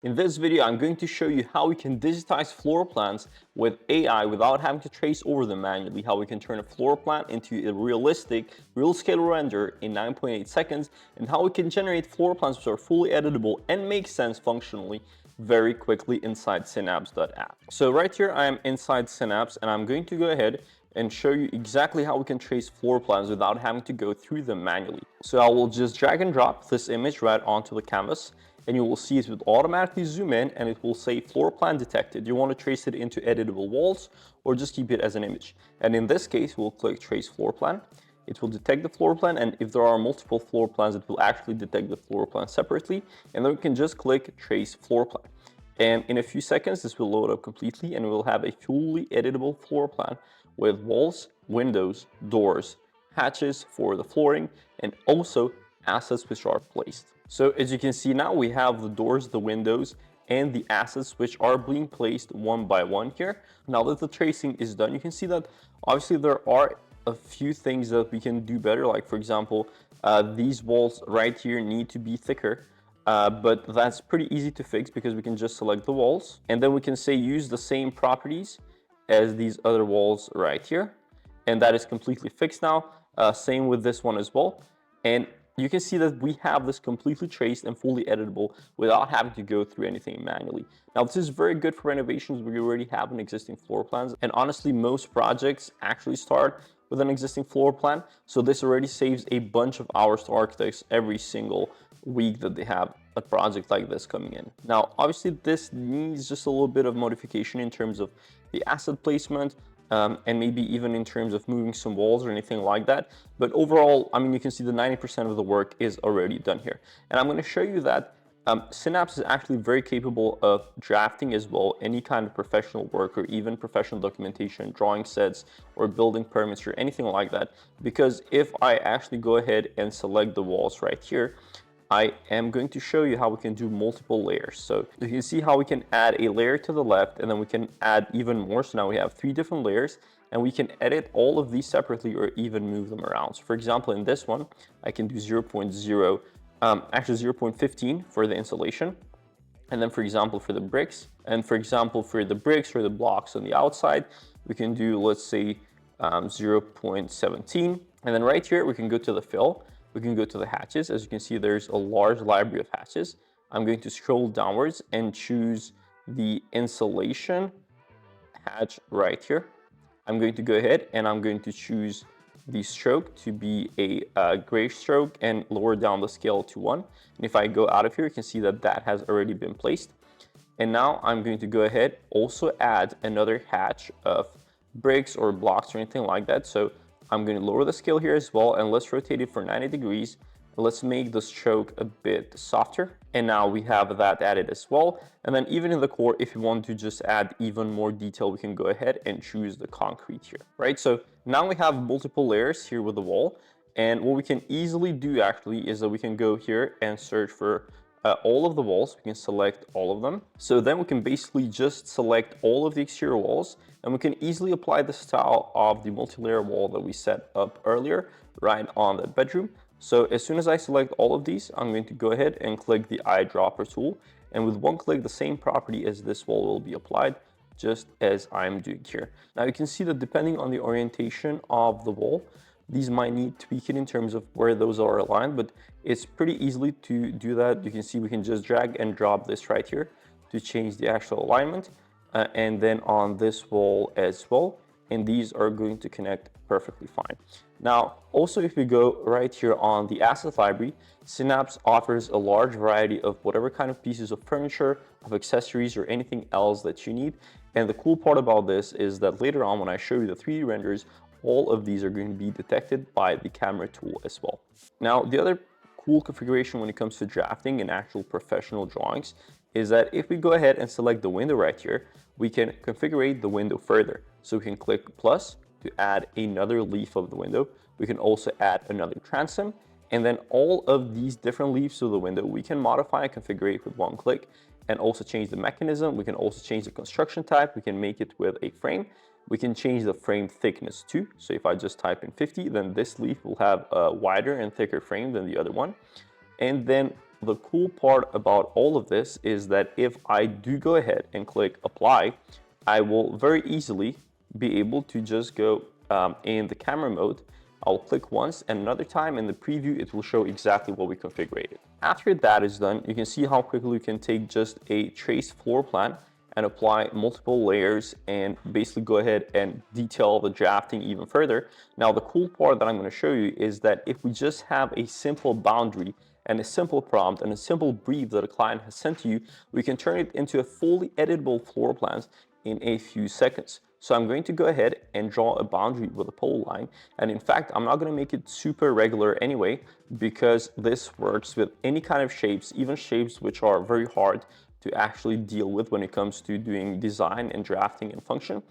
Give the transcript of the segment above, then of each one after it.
In this video, I'm going to show you how we can digitize floor plans with AI without having to trace over them manually, how we can turn a floor plan into a realistic, real-scale render in 9.8 seconds, and how we can generate floor plans which are fully editable and make sense functionally very quickly inside Synaps.app. So right here, I am inside Synaps, and I'm going to go ahead and show you exactly how we can trace floor plans without having to go through them manually. So I will just drag and drop this image right onto the canvas, and you will see it will automatically zoom in and it will say floor plan detected. You want to trace it into editable walls or just keep it as an image. And in this case, we'll click trace floor plan. It will detect the floor plan, and if there are multiple floor plans, it will actually detect the floor plan separately. And then we can just click trace floor plan. And in a few seconds, this will load up completely and we'll have a fully editable floor plan with walls, windows, doors, hatches for the flooring, and also assets which are placed. So as you can see now, we have the doors, the windows, and the assets which are being placed one by one here. Now that the tracing is done, you can see that obviously there are a few things that we can do better. Like for example, these walls right here need to be thicker. But that's pretty easy to fix because we can just select the walls and then we can say use the same properties as these other walls right here. And that is completely fixed now. Same with this one as well. And you can see that we have this completely traced and fully editable without having to go through anything manually. Now, this is very good for renovations where you already have an existing floor plans. And honestly, most projects actually start with an existing floor plan. So this already saves a bunch of hours to architects every single week that they have a project like this coming in. Now, obviously, this needs just a little bit of modification in terms of the asset placement, and maybe even in terms of moving some walls or anything like that. But overall, I mean, you can see the 90% of the work is already done here. And I'm going to show you that Synaps is actually very capable of drafting as well any kind of professional work or even professional documentation, drawing sets or building permits or anything like that. Because if I actually go ahead and select the walls right here, I am going to show you how we can do multiple layers. So you can see how we can add a layer to the left and then we can add even more. So now we have 3 different layers and we can edit all of these separately or even move them around. So for example, in this one, I can do 0.0, actually 0.15 for the insulation. And then for example, for the bricks, and for example, for the bricks or the blocks on the outside, we can do, let's say, 0.17. And then right here, we can go to the fill. We can go to the hatches. As you can see, there's a large library of hatches. I'm going to scroll downwards and choose the insulation hatch right here. I'm going to go ahead and I'm going to choose the stroke to be a gray stroke and lower down the scale to 1. And if I go out of here, you can see that that has already been placed. And now I'm going to go ahead, also add another hatch of bricks or blocks or anything like that. So I'm going to lower the scale here as well, and let's rotate it for 90 degrees. Let's make the stroke a bit softer. And now we have that added as well. And then even in the core, if you want to just add even more detail, we can go ahead and choose the concrete here, right? So now we have multiple layers here with the wall. And what we can easily do actually is that we can go here and search for all of the walls. We can select all of them. So then we can basically just select all of the exterior walls and we can easily apply the style of the multi-layer wall that we set up earlier right on the bedroom. So as soon as I select all of these, I'm going to go ahead and click the eyedropper tool. And with one click, the same property as this wall will be applied, just as I'm doing here. Now you can see that depending on the orientation of the wall, these might need tweaking in terms of where those are aligned, but it's pretty easily to do that. You can see we can just drag and drop this right here to change the actual alignment. And then on this wall as well, and these are going to connect perfectly fine. Now, also if we go right here on the asset library, Synaps offers a large variety of whatever kind of pieces of furniture, of accessories, or anything else that you need. And the cool part about this is that later on when I show you the 3D renders, all of these are going to be detected by the camera tool as well. Now, the other cool configuration when it comes to drafting and actual professional drawings is that if we go ahead and select the window right here, we can configure the window further. So we can click plus to add another leaf of the window. We can also add another transom. And then all of these different leaves of the window, we can modify and configure with one click and also change the mechanism. We can also change the construction type. We can make it with a frame. We can change the frame thickness too. So if I just type in 50, then this leaf will have a wider and thicker frame than the other one. And then the cool part about all of this is that if I do go ahead and click apply, I will very easily be able to just go in the camera mode. I'll click once, and another time in the preview, it will show exactly what we configured. After that is done, you can see how quickly we can take just a traced floor plan and apply multiple layers and basically go ahead and detail the drafting even further. Now, the cool part that I'm going to show you is that if we just have a simple boundary and a simple prompt and a simple brief that a client has sent to you, we can turn it into a fully editable floor plans in a few seconds. So I'm going to go ahead and draw a boundary with a polyline. And in fact, I'm not going to make it super regular anyway, because this works with any kind of shapes, even shapes which are very hard to actually deal with when it comes to doing design and drafting and function.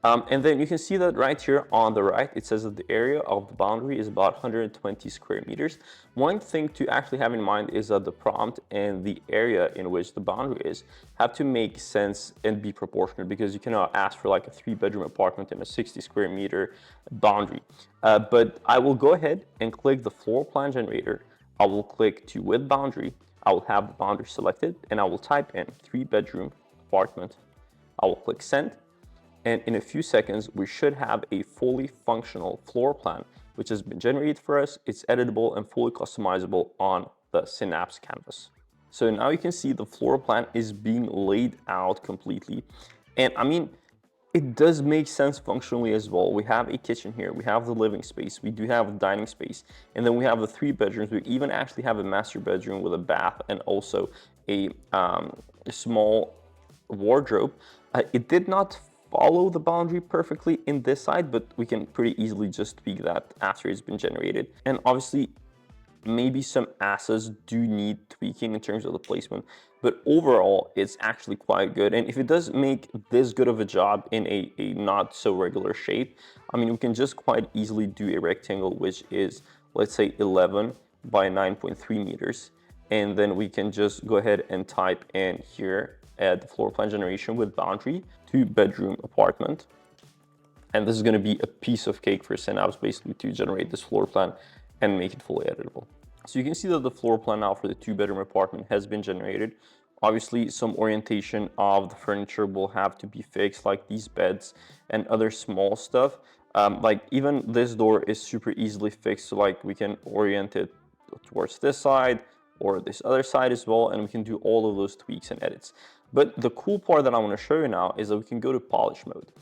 And then you can see that right here on the right, it says that the area of the boundary is about 120 square meters. One thing to actually have in mind is that the prompt and the area in which the boundary is have to make sense and be proportionate, because you cannot ask for like a 3-bedroom apartment in a 60 square meter boundary. But I will go ahead and click the floor plan generator. I will click to width boundary. I will have the boundary selected, and I will type in 3-bedroom apartment. I will click send. And in a few seconds, we should have a fully functional floor plan, which has been generated for us. It's editable and fully customizable on the Synaps canvas. So now you can see the floor plan is being laid out completely. And I mean, it does make sense functionally as well. We have a kitchen here, we have the living space, we do have a dining space, and then we have the 3 bedrooms. We even actually have a master bedroom with a bath and also a small wardrobe. It did not follow the boundary perfectly in this side, but we can pretty easily just tweak that after it's been generated. And obviously, maybe some assets do need tweaking in terms of the placement, but overall it's actually quite good. And if it does make this good of a job in a not so regular shape, I mean, we can just quite easily do a rectangle which is, let's say, 11 by 9.3 meters, and then we can just go ahead and type in here, add the floor plan generation with boundary, 2-bedroom apartment. And this is going to be a piece of cake for Synaps basically to generate this floor plan and make it fully editable. So you can see that the floor plan now for the 2-bedroom apartment has been generated. Obviously, some orientation of the furniture will have to be fixed, like these beds and other small stuff. Like even this door is super easily fixed, so like we can orient it towards this side or this other side as well, and we can do all of those tweaks and edits. But the cool part that I want to show you now is that we can go to polish mode.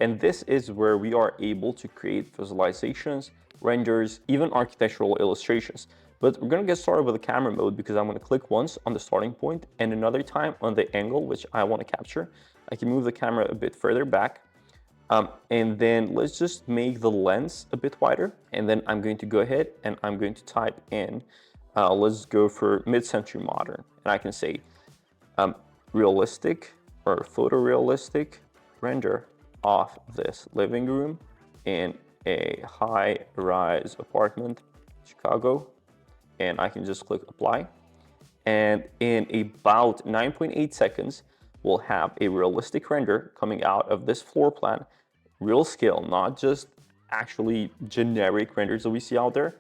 And this is where we are able to create visualizations, renders, even architectural illustrations. But we're going to get started with the camera mode, because I'm going to click once on the starting point and another time on the angle which I want to capture. I can move the camera a bit further back. And then let's just make the lens a bit wider. And then I'm going to go ahead and I'm going to type in, let's go for mid-century modern. And I can say realistic or photorealistic render of this living room in a high-rise apartment, Chicago. And I can just click apply. And in about 9.8 seconds, we'll have a realistic render coming out of this floor plan, real scale, not just actually generic renders that we see out there,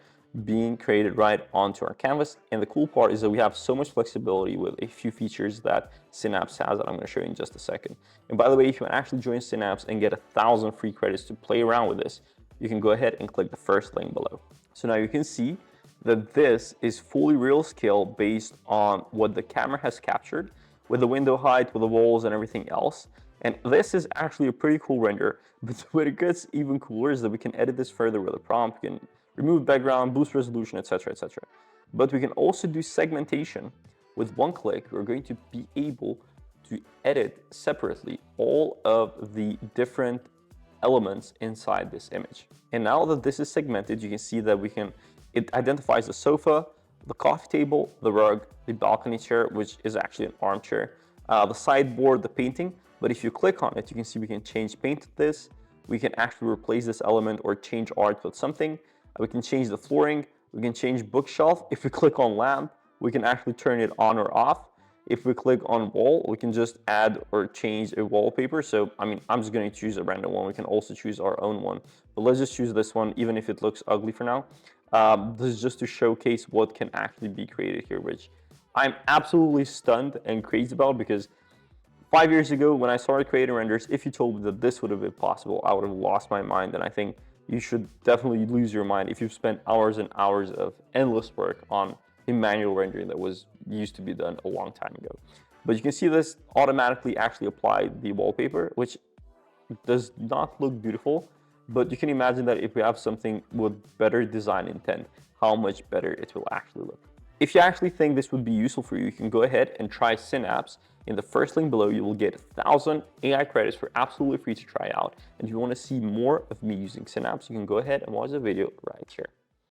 being created right onto our canvas. And the cool part is that we have so much flexibility with a few features that Synaps has that I'm going to show you in just a second. And by the way, if you want to actually join Synaps and get 1,000 free credits to play around with this, you can go ahead and click the first link below. So now you can see that this is fully real scale based on what the camera has captured, with the window height, with the walls and everything else. And this is actually a pretty cool render, but what it gets even cooler is that we can edit this further with a prompt. We can remove background, boost resolution, etc., etc. But we can also do segmentation. With one click, we're going to be able to edit separately all of the different elements inside this image. And now that this is segmented, you can see that it identifies the sofa, the coffee table, the rug, the balcony chair, which is actually an armchair, the sideboard, the painting. But if you click on it, you can see we can change paint to this. We can actually replace this element or change art with something. We can change the flooring. We can change bookshelf. If we click on lamp, we can actually turn it on or off. If we click on wall, we can just add or change a wallpaper. So, I mean, I'm just going to choose a random one. We can also choose our own one. But let's just choose this one, even if it looks ugly for now. This is just to showcase what can actually be created here, which I'm absolutely stunned and crazy about, because 5 years ago when I started creating renders, if you told me that this would have been possible, I would have lost my mind. And I think you should definitely lose your mind if you've spent hours and hours of endless work on a manual rendering that was used to be done a long time ago. But you can see this automatically actually applied the wallpaper, which does not look beautiful, but you can imagine that if we have something with better design intent, how much better it will actually look. If you actually think this would be useful for you, you can go ahead and try Synaps. In the first link below, you will get 1,000 AI credits for absolutely free to try out. And if you want to see more of me using Synaps, you can go ahead and watch the video right here.